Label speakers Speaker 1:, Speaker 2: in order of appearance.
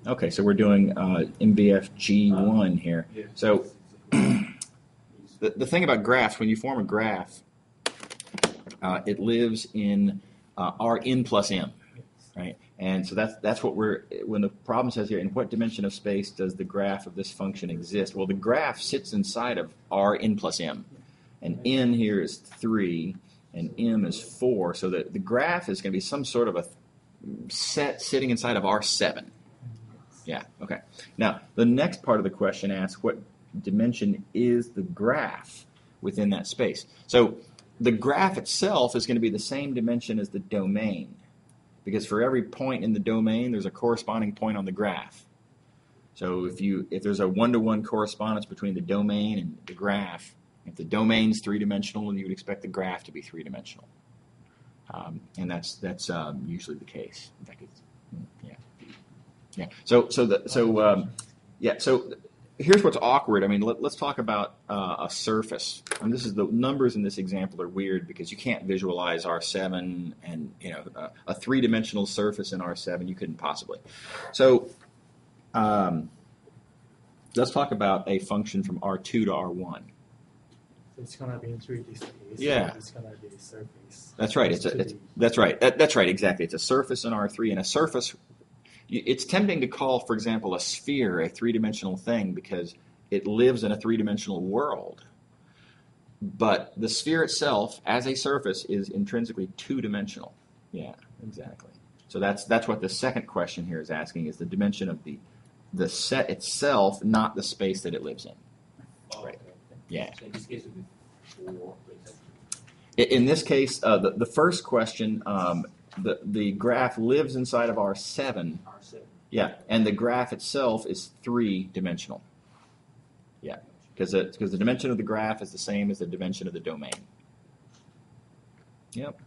Speaker 1: Okay, so we're doing MVF G1 here. So the thing about graphs, when you form a graph, it lives in Rn plus m, right? And so that's what when the problem says here, in what dimension of space does the graph of this function exist? Well, the graph sits inside of Rn plus m. And n here is 3, and m is 4. So that the graph is going to be some sort of a set sitting inside of R7. Yeah, okay. Now, the next part of the question asks what dimension is the graph within that space. So the graph itself is going to be the same dimension as the domain, because for every point in the domain, there's a corresponding point on the graph. So if there's a one-to-one correspondence between the domain and the graph, if the domain's three-dimensional, you would expect the graph to be three-dimensional. And that's usually the case. In fact, yeah. So here's what's awkward. I mean, let's talk about a surface. And this is the numbers in this example are weird because you can't visualize R7 and a three-dimensional surface in R7. You couldn't possibly. So let's talk about a function from R2 to R1.
Speaker 2: It's gonna be in 3D space.
Speaker 1: Yeah.
Speaker 2: It's gonna be a surface.
Speaker 1: That's right. That's right. That's right. Exactly. It's a surface in R3, and a surface. It's tempting to call, for example, a sphere a three-dimensional thing because it lives in a three-dimensional world. But the sphere itself, as a surface, is intrinsically two-dimensional. Yeah, exactly. So that's what the second question here is asking: is the dimension of the set itself, not the space that it lives in.
Speaker 3: Oh,
Speaker 1: right.
Speaker 3: Okay.
Speaker 1: Yeah.
Speaker 3: So in this case, it would be 4.
Speaker 1: In this case, the first question, the graph lives inside of R7.
Speaker 3: R7.
Speaker 1: Yeah, and the graph itself is three-dimensional. Yeah, because the dimension of the graph is the same as the dimension of the domain. Yep.